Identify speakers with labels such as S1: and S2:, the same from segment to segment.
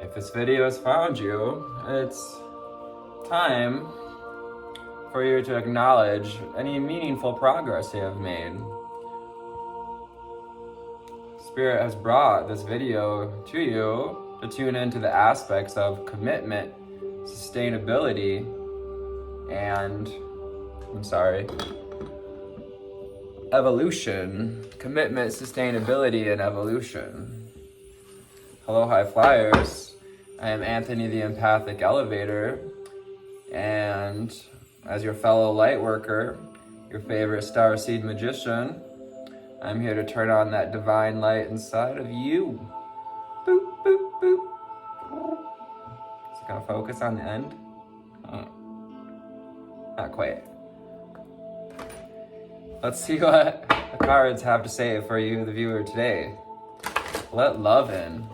S1: If this video has found you, it's time for you to acknowledge any meaningful progress you have made. Spirit has brought this video to you to tune into the aspects of commitment, sustainability, and, evolution. Commitment, sustainability, and evolution. Hello, high flyers. I am Anthony the Empathic Elevator, and as your fellow light worker, your favorite starseed magician, I'm here to turn on that divine light inside of you. Boop, boop, boop. Is it gonna focus on the end? Not quite. Let's see what the cards have to say for you, the viewer, today. Let love in.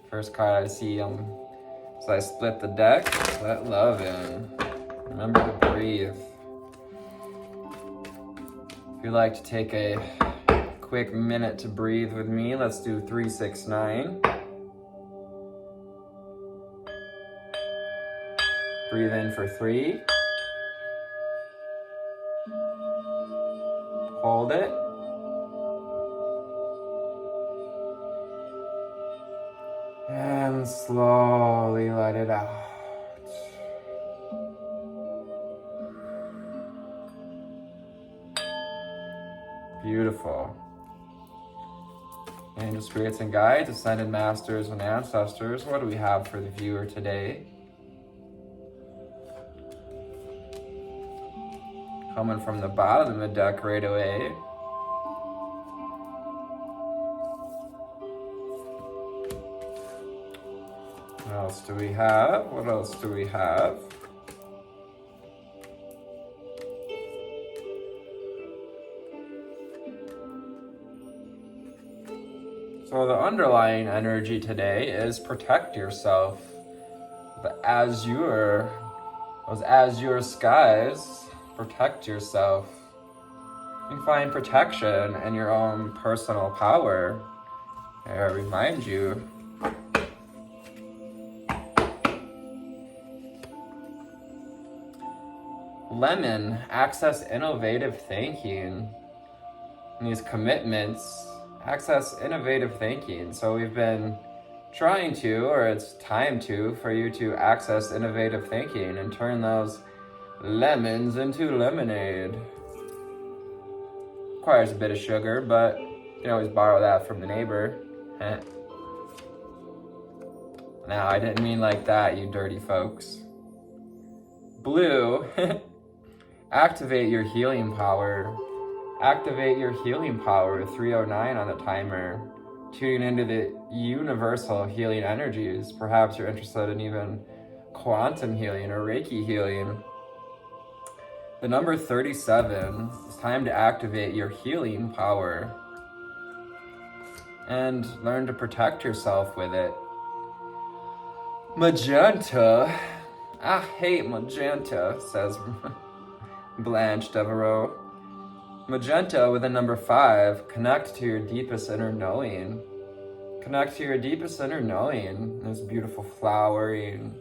S1: First card I see, so I split the deck. Let love in. Remember to breathe. If you'd like to take a quick minute to breathe with me, let's do 3, 6, 9. Breathe in for 3. Hold it. And slowly let it out. Beautiful. Angel spirits and guides, ascended masters and ancestors, what do we have for the viewer today? Coming from the bottom of the deck right away. What else do we have? What else do we have? So the underlying energy today is protect yourself. The those azure skies, protect yourself. You find protection in your own personal power. I remind you. Lemon, access innovative thinking. And these commitments, access innovative thinking. So we've been trying to, or it's time to, for you to access innovative thinking and turn those lemons into lemonade. Requires a bit of sugar, but you can always borrow that from the neighbor. No, I didn't mean like that, you dirty folks. Blue, activate your healing power. Activate your healing power, 309 on the timer. Tuning into the universal healing energies. Perhaps you're interested in even quantum healing or Reiki healing. The number 37, it's time to activate your healing power and learn to protect yourself with it. Magenta, I hate magenta, says Blanche Devereaux. Magenta with the number 5, connect to your deepest inner knowing. Connect to your deepest inner knowing. This beautiful flowering,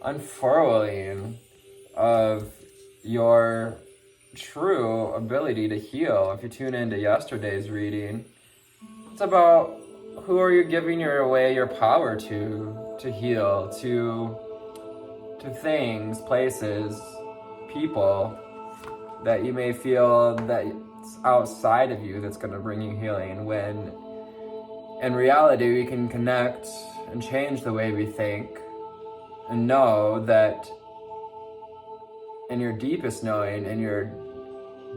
S1: unfurling of your true ability to heal. If you tune into yesterday's reading, it's about who are you giving away your power to heal, to things, places, people that you may feel that it's outside of you that's going to bring you healing, when in reality we can connect and change the way we think and know that in your deepest knowing, in your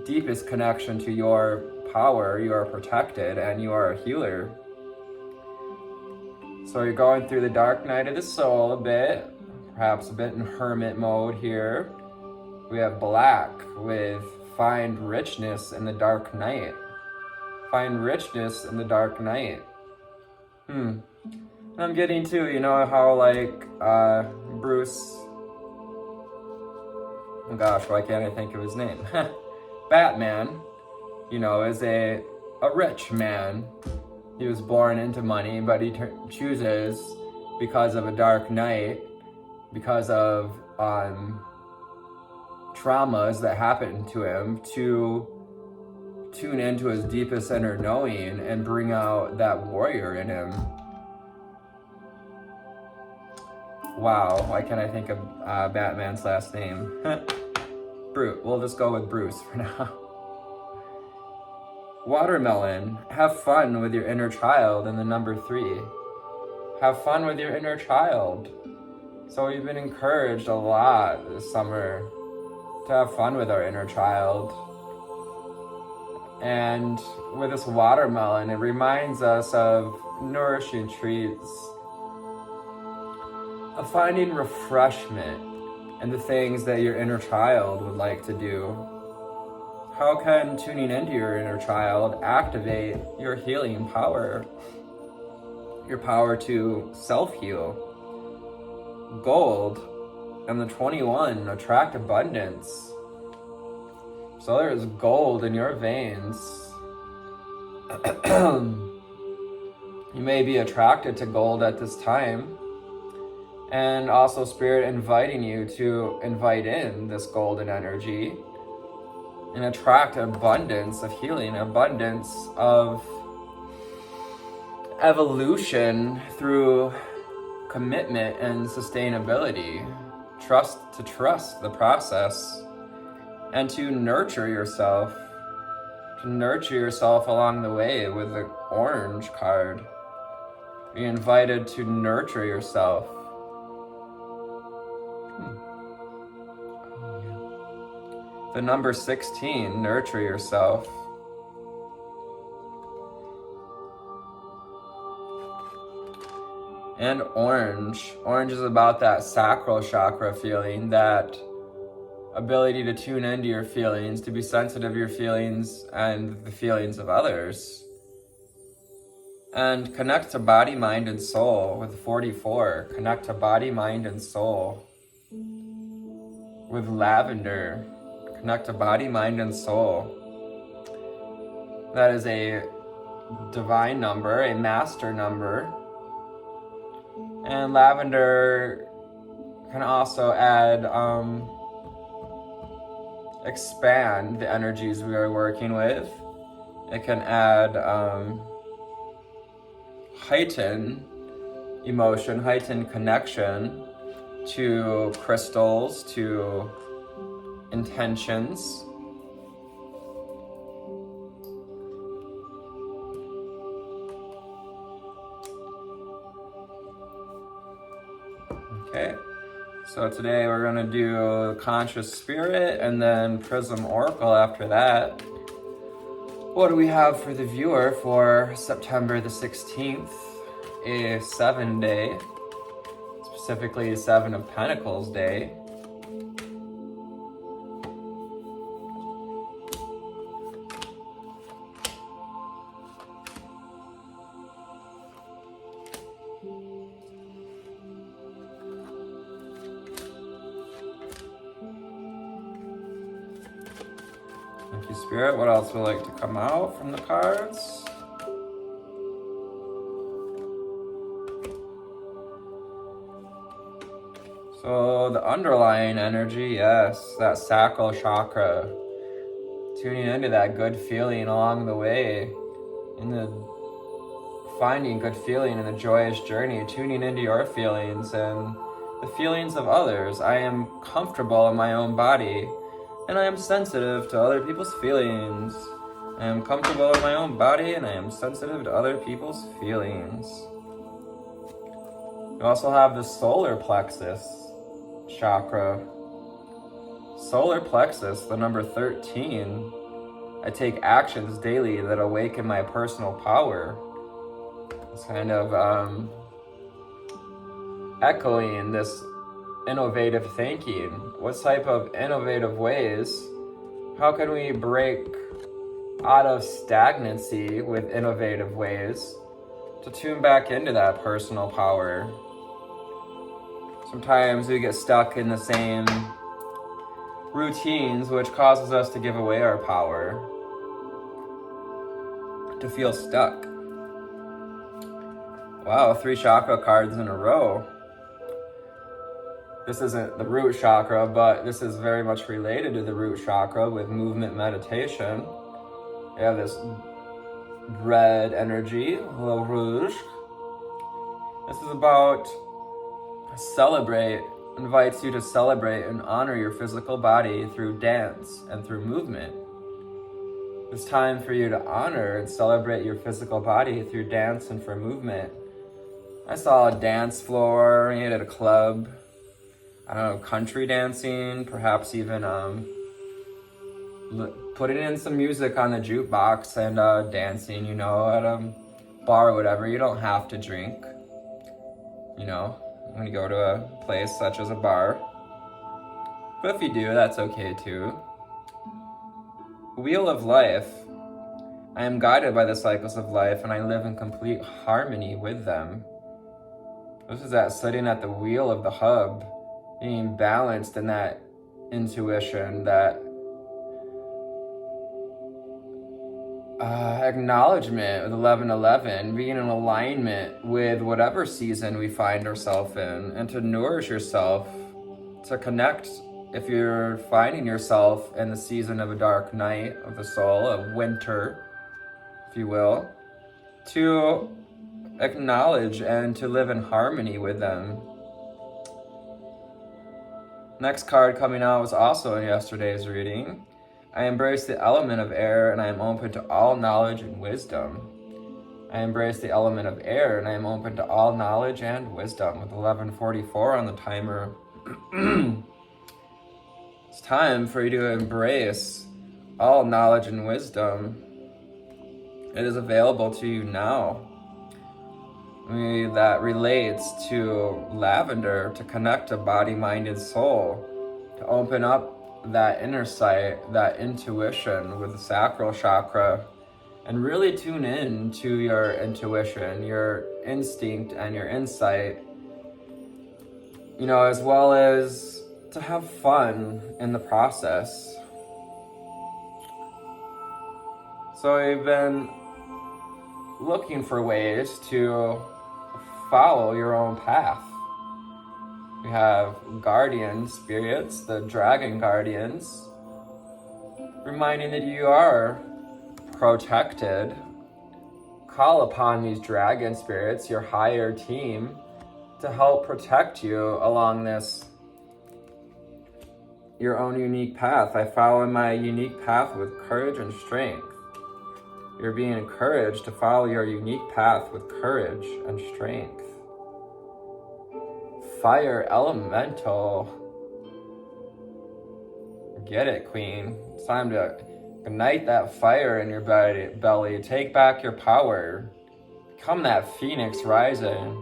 S1: deepest connection to your power, you are protected and you are a healer. So you're going through the dark night of the soul a bit, perhaps a bit in hermit mode here. We have black with find richness in the dark night. Find richness in the dark night. I'm getting to, you know how like Bruce, oh gosh, why can't I think of his name? Batman, you know, is a rich man. He was born into money, but he chooses because of a dark night, because of traumas that happened to him, to tune into his deepest inner knowing and bring out that warrior in him. Wow, why can't I think of Batman's last name? Bruce. We'll just go with Bruce for now. Watermelon. Have fun with your inner child. And the number 3. Have fun with your inner child. So we've been encouraged a lot this summer to have fun with our inner child. And with this watermelon, it reminds us of nourishing treats, of finding refreshment in the things that your inner child would like to do. How can tuning into your inner child activate your healing power? Your power to self-heal. Gold and the 21 attract abundance. So there's gold in your veins. You may be attracted to gold at this time. And also Spirit inviting you to invite in this golden energy and attract abundance of healing, abundance of evolution through commitment and sustainability. Trust the process and to nurture yourself along the way with the orange card. Be invited to nurture yourself. The number 16, nurture yourself. And orange. Orange is about that sacral chakra feeling, that ability to tune into your feelings, to be sensitive to your feelings and the feelings of others. And connect to body, mind, and soul with 44. Connect to body, mind, and soul with lavender. Connect to body, mind, and soul. That is a divine number, a master number. And lavender can also add, expand the energies we are working with. It can add, heighten emotion, heighten connection to crystals, to intentions. Okay, so today we're going to do Conscious Spirit and then Prism Oracle after that. What do we have for the viewer for September the 16th? A 7 day, specifically a 7 of Pentacles day. Thank you, Spirit. What else would like to come out from the cards? So the underlying energy, yes, that sacral chakra. Tuning into that good feeling along the way, in the finding good feeling in the joyous journey, tuning into your feelings and the feelings of others. I am comfortable in my own body, and I am sensitive to other people's feelings. I am comfortable in my own body, and I am sensitive to other people's feelings. You also have the solar plexus chakra. Solar plexus, the number 13. I take actions daily that awaken my personal power. It's kind of echoing this innovative thinking. What type of innovative ways? How can we break out of stagnancy with innovative ways to tune back into that personal power? Sometimes we get stuck in the same routines, which causes us to give away our power, to feel stuck. Wow, 3 chakra cards in a row. This isn't the root chakra, but this is very much related to the root chakra with movement meditation. We have this red energy, Le Rouge. This is about invites you to celebrate and honor your physical body through dance and through movement. It's time for you to honor and celebrate your physical body through dance and for movement. I saw a dance floor at a club, I don't know, country dancing, perhaps even putting in some music on the jukebox and dancing, at a bar or whatever. You don't have to drink, when you go to a place such as a bar. But if you do, that's okay too. Wheel of life. I am guided by the cycles of life and I live in complete harmony with them. This is that sitting at the wheel of the hub, being balanced in that intuition, that acknowledgement with 1111, being in alignment with whatever season we find ourselves in, and to nourish yourself, to connect if you're finding yourself in the season of a dark night of the soul, of winter, if you will, to acknowledge and to live in harmony with them. Next card coming out was also in yesterday's reading. I embrace the element of air and I am open to all knowledge and wisdom. I embrace the element of air and I am open to all knowledge and wisdom, with 11:44 on the timer. It's time for you to embrace all knowledge and wisdom. It is available to you now. That relates to lavender, to connect to body, mind, and soul, to open up that inner sight, that intuition with the sacral chakra, and really tune in to your intuition, your instinct, and your insight, as well as to have fun in the process. So I've been looking for ways to follow your own path. We have guardian spirits, the dragon guardians, reminding that you are protected. Call upon these dragon spirits, your higher team, to help protect you along this, your own unique path. I follow my unique path with courage and strength. You're being encouraged to follow your unique path with courage and strength. Fire elemental. Get it, Queen. It's time to ignite that fire in your belly. Take back your power. Become that phoenix rising.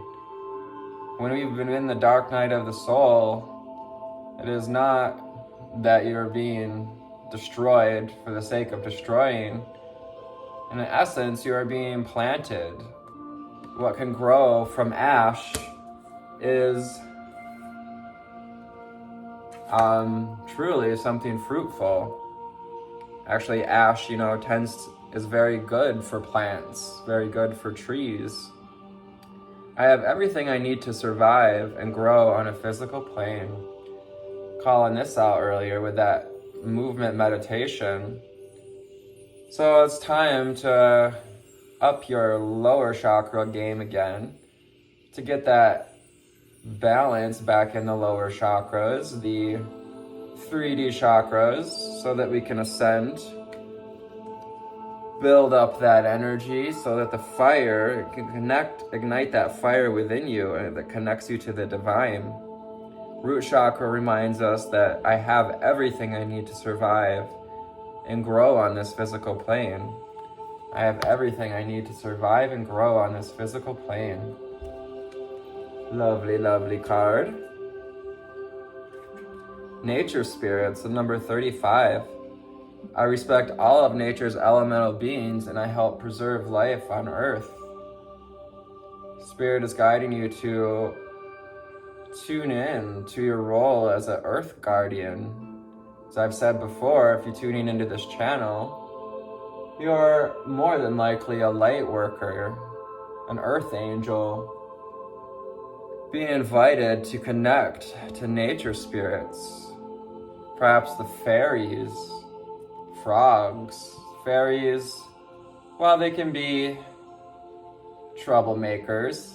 S1: When we've been in the dark night of the soul, it is not that you're being destroyed for the sake of destroying. In essence, you are being planted. What can grow from ash is truly something fruitful. Actually, ash, is very good for plants, very good for trees. I have everything I need to survive and grow on a physical plane. Calling this out earlier with that movement meditation. So it's time to up your lower chakra game again, to get that balance back in the lower chakras, the 3D chakras, so that we can ascend, build up that energy so that the fire can ignite that fire within you and that connects you to the divine. Root chakra reminds us that I have everything I need to survive and grow on this physical plane. I have everything I need to survive and grow on this physical plane. Lovely, lovely card. Nature spirits, the number 35. I respect all of nature's elemental beings and I help preserve life on earth. Spirit is guiding you to tune in to your role as an earth guardian. As I've said before, if you're tuning into this channel, you're more than likely a light worker, an earth angel, being invited to connect to nature spirits, perhaps the fairies, frogs. Fairies, while they can be troublemakers,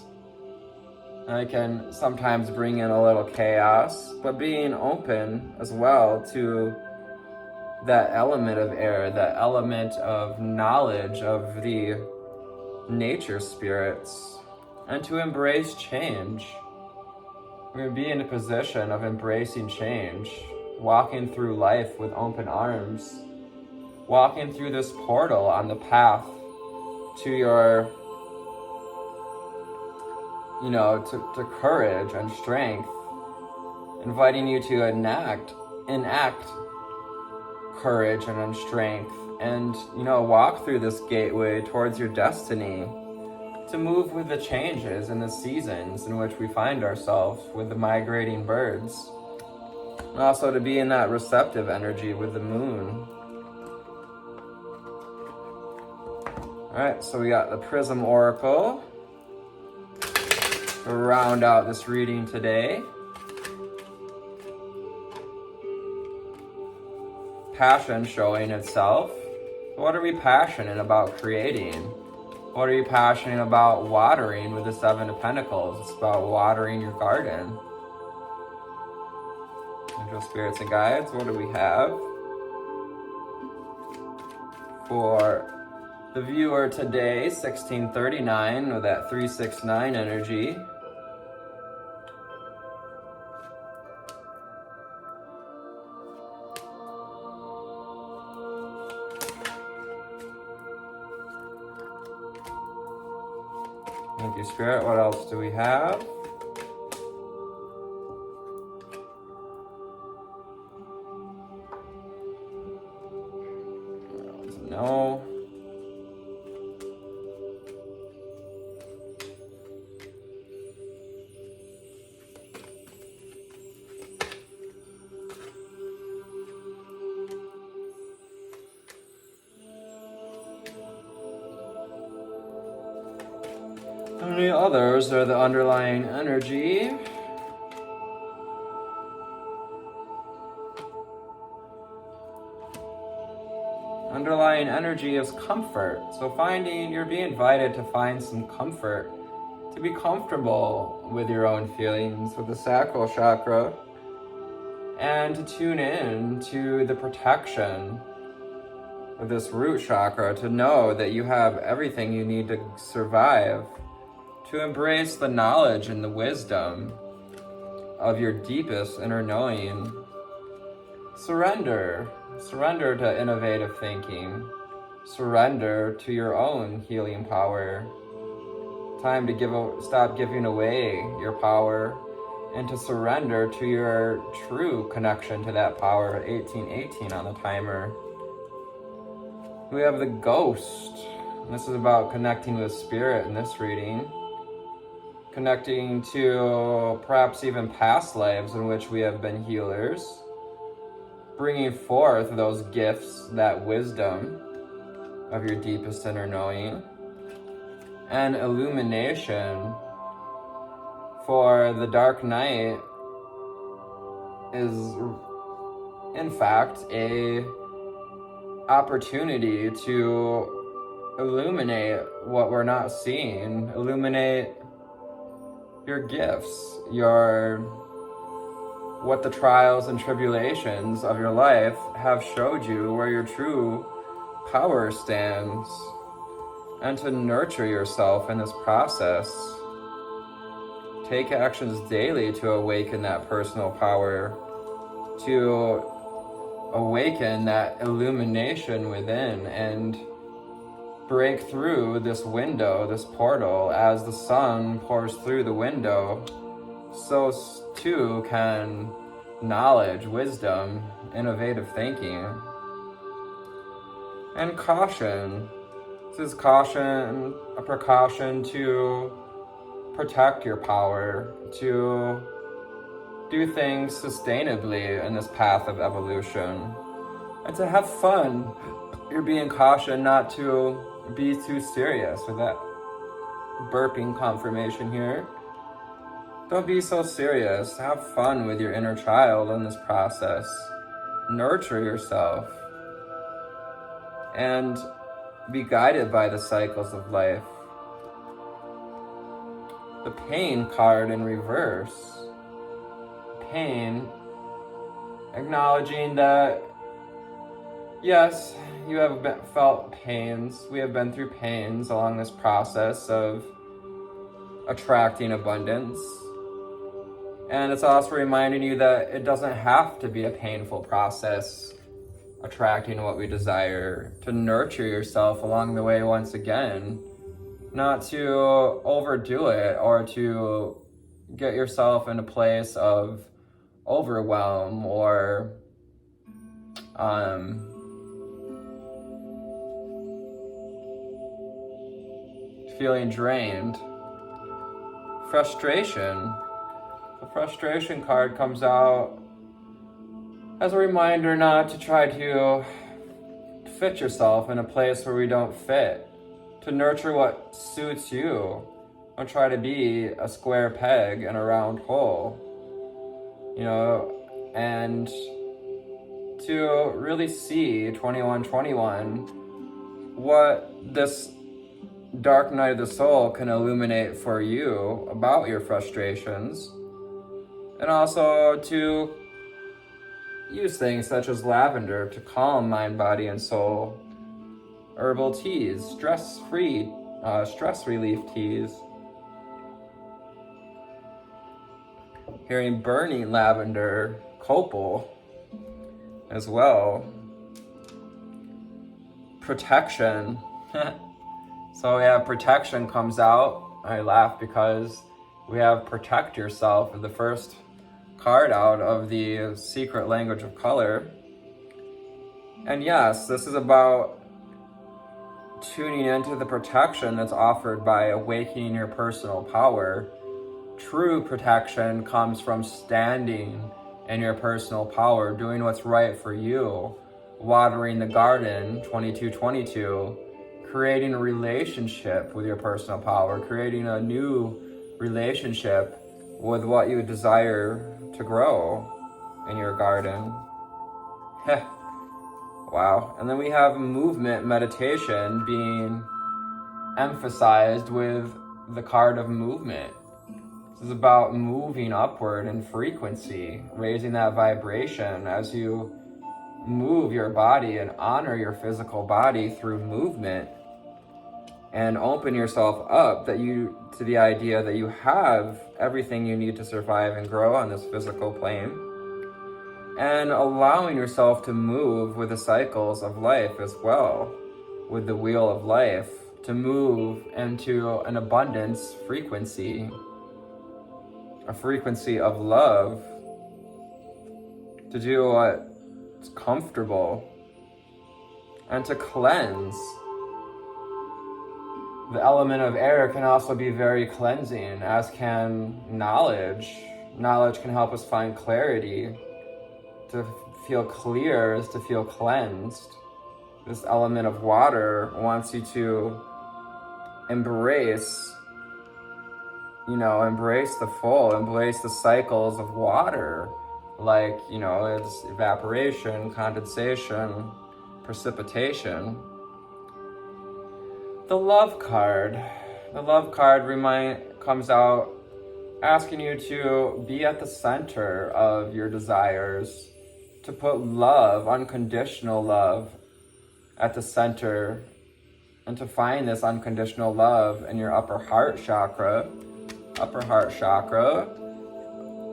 S1: they can sometimes bring in a little chaos, but being open as well to that element of air, that element of knowledge of the nature spirits, and to embrace change. We're going to be in a position of embracing change, walking through life with open arms, walking through this portal on the path to your, to courage and strength, inviting you to enact courage and strength, and walk through this gateway towards your destiny, to move with the changes and the seasons in which we find ourselves with the migrating birds, and also to be in that receptive energy with the moon. All right, so we got the Prism Oracle to round out this reading today. Passion showing itself. What are we passionate about creating? What are you passionate about watering with the Seven of Pentacles? It's about watering your garden. Angel spirits and guides, what do we have for the viewer today? 1639 with that 369 energy. Thank you, Spirit. What else do we have? No. And the others are the underlying energy. Underlying energy is comfort. So you're being invited to find some comfort, to be comfortable with your own feelings, with the sacral chakra, and to tune in to the protection of this root chakra, to know that you have everything you need to survive, to embrace the knowledge and the wisdom of your deepest inner knowing. Surrender to innovative thinking. Surrender to your own healing power. Time to stop giving away your power, and to surrender to your true connection to that power. 1818 on the timer. We have the Ghost. This is about connecting with spirit in this reading. Connecting to perhaps even past lives in which we have been healers. Bringing forth those gifts, that wisdom of your deepest inner knowing. And illumination. For the dark night is, in fact, a opportunity to illuminate what we're not seeing. Illuminate your gifts, what the trials and tribulations of your life have showed you, where your true power stands, and to nurture yourself in this process. Take actions daily to awaken that personal power, to awaken that illumination within, and break through this window, this portal. As the sun pours through the window, so too can knowledge, wisdom, innovative thinking. And caution. This is caution, a precaution to protect your power, to do things sustainably in this path of evolution, and to have fun. You're being cautioned not to be too serious with that. burping confirmation here. Don't be so serious. Have fun with your inner child in this process. Nurture yourself. And be guided by the cycles of life. The pain card in reverse. Pain, acknowledging that, yes, you have felt pains. We have been through pains along this process of attracting abundance. And it's also reminding you that it doesn't have to be a painful process attracting what we desire, to nurture yourself along the way once again, not to overdo it or to get yourself in a place of overwhelm or feeling drained. Frustration. The frustration card comes out as a reminder not to try to fit yourself in a place where we don't fit, to nurture what suits you. Don't try to be a square peg in a round hole, and to really see 2121 what this dark night of the soul can illuminate for you about your frustrations, and also to use things such as lavender to calm mind, body, and soul, herbal teas, stress relief teas. Hearing burning lavender, copal as well. Protection. So we have protection comes out. I laugh because we have protect yourself, the first card out of the secret language of color. And yes, this is about tuning into the protection that's offered by awakening your personal power. True protection comes from standing in your personal power, doing what's right for you, watering the garden, 2222, creating a relationship with your personal power, creating a new relationship with what you desire to grow in your garden. Wow. And then we have movement meditation being emphasized with the card of movement. This is about moving upward in frequency, raising that vibration as you move your body and honor your physical body through movement, and open yourself up to the idea that you have everything you need to survive and grow on this physical plane, and allowing yourself to move with the cycles of life as well, with the wheel of life, to move into an abundance frequency, a frequency of love, to do what's comfortable, and to cleanse. The element of air can also be very cleansing, as can knowledge. Knowledge can help us find clarity. To feel clear is to feel cleansed. This element of water wants you to embrace the full, embrace the cycles of water, like, it's evaporation, condensation, precipitation. The love card. The love card comes out asking you to be at the center of your desires, to put love, unconditional love, at the center, and to find this unconditional love in your upper heart chakra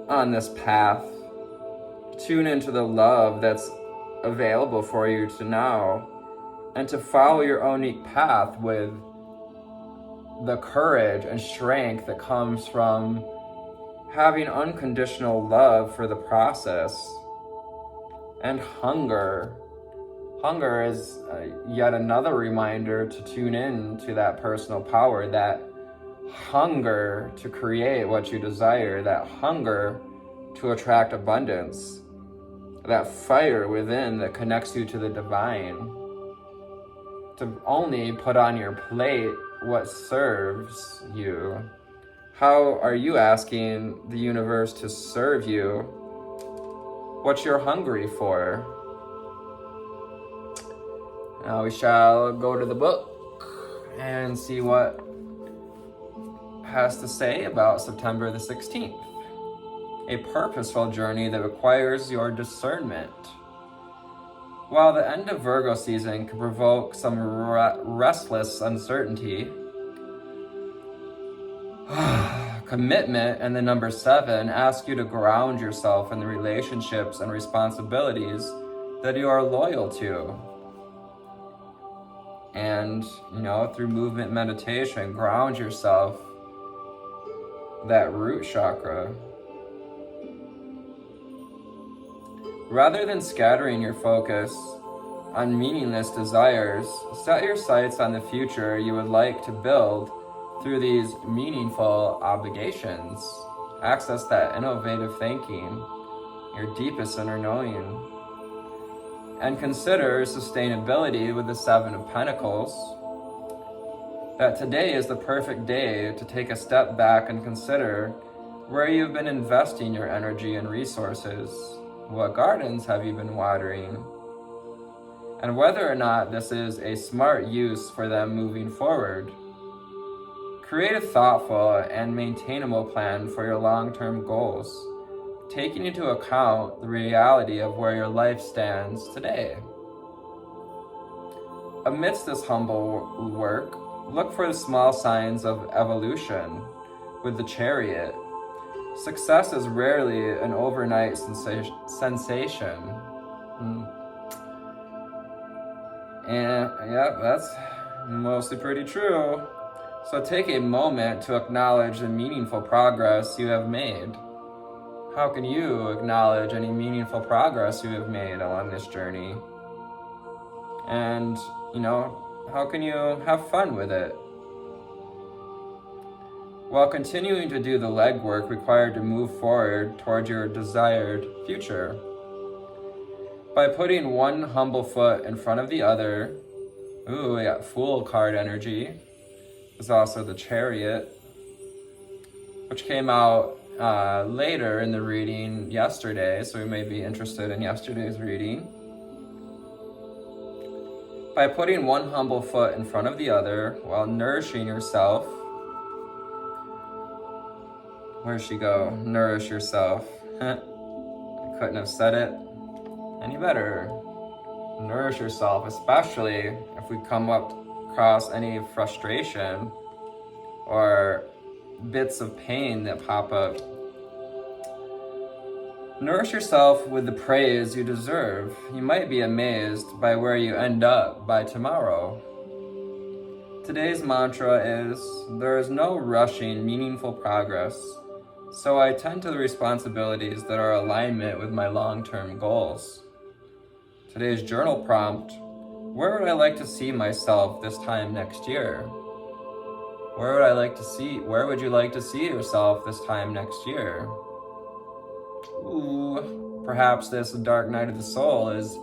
S1: on this path. Tune into the love that's available for you to now, and to follow your own unique path with the courage and strength that comes from having unconditional love for the process. And hunger. Hunger is yet another reminder to tune in to that personal power, that hunger to create what you desire, that hunger to attract abundance, that fire within that connects you to the divine. To only put on your plate what serves you? How are you asking the universe to serve you what you're hungry for? Now we shall go to the book and see what has to say about September the 16th. A purposeful journey that requires your discernment. While the end of Virgo season can provoke some restless uncertainty, commitment and the number 7 ask you to ground yourself in the relationships and responsibilities that you are loyal to. And, through movement meditation, ground yourself, that root chakra. Rather than scattering your focus on meaningless desires, set your sights on the future you would like to build through these meaningful obligations. Access that innovative thinking, your deepest inner knowing. And consider sustainability with the 7 of Pentacles. That today is the perfect day to take a step back and consider where you've been investing your energy and resources. What gardens have you been watering? And whether or not this is a smart use for them moving forward. Create a thoughtful and maintainable plan for your long-term goals, taking into account the reality of where your life stands today. Amidst this humble work, look for the small signs of evolution with the Chariot. Success is rarely an overnight sensation. And yeah, that's mostly pretty true. So take a moment to acknowledge the meaningful progress you have made. How can you acknowledge any meaningful progress you have made along this journey? And, how can you have fun with it? While continuing to do the legwork required to move forward toward your desired future. By putting one humble foot in front of the other. Ooh, we got Fool card energy. There's also the Chariot, which came out later in the reading yesterday, so we may be interested in yesterday's reading. By putting one humble foot in front of the other while nourishing yourself. Where'd she go? Nourish yourself. I couldn't have said it any better. Nourish yourself, especially if we come across any frustration or bits of pain that pop up. Nourish yourself with the praise you deserve. You might be amazed by where you end up by tomorrow. Today's mantra is, there is no rushing meaningful progress, so I tend to the responsibilities that are in alignment with my long-term goals. Today's journal prompt, where would I like to see myself this time next year? Where would you like to see yourself this time next year? Ooh, perhaps this dark night of the soul is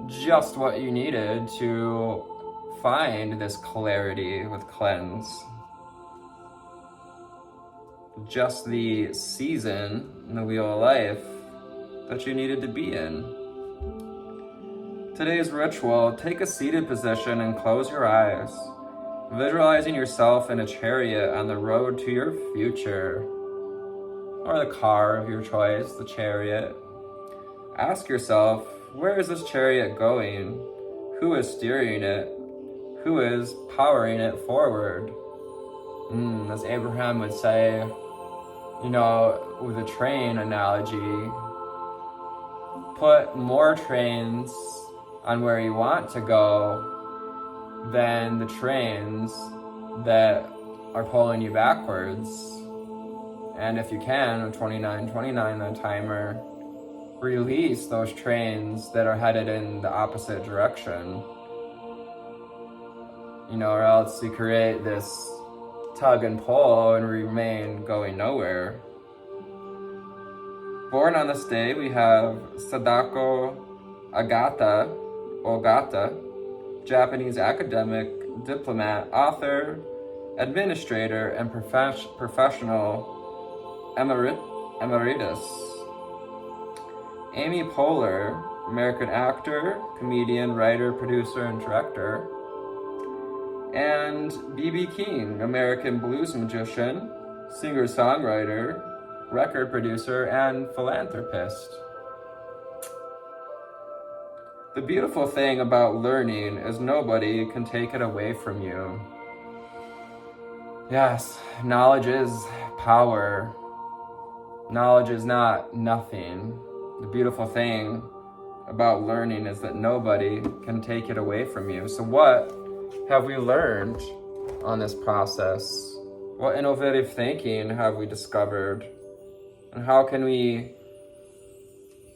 S1: just what you needed to find this clarity with cleanse. Just the season in the wheel of life that you needed to be in. Today's ritual, take a seated position and close your eyes, visualizing yourself in a chariot on the road to your future, or the car of your choice, the chariot. Ask yourself, where is this chariot going? Who is steering it? Who is powering it forward? As Abraham would say, with a train analogy, put more trains on where you want to go than the trains that are pulling you backwards. And if you can, with 2929 on timer, release those trains that are headed in the opposite direction. Or else you create this tug and pull and remain going nowhere. Born on this day, we have Sadako Ogata, Japanese academic, diplomat, author, administrator, and professional emeritus. Amy Poehler, American actor, comedian, writer, producer, and director. And B.B. King, American blues magician, singer-songwriter, record producer, and philanthropist. The beautiful thing about learning is nobody can take it away from you. Yes, knowledge is power. Knowledge is not nothing. The beautiful thing about learning is that nobody can take it away from you. So what have we learned on this process? What innovative thinking have we discovered? And how can we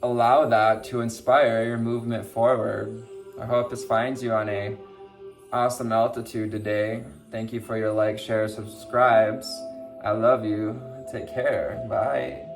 S1: allow that to inspire your movement forward? I hope this finds you on a awesome altitude today. Thank you for your likes, shares, subscribes. I love you. Take care. Bye.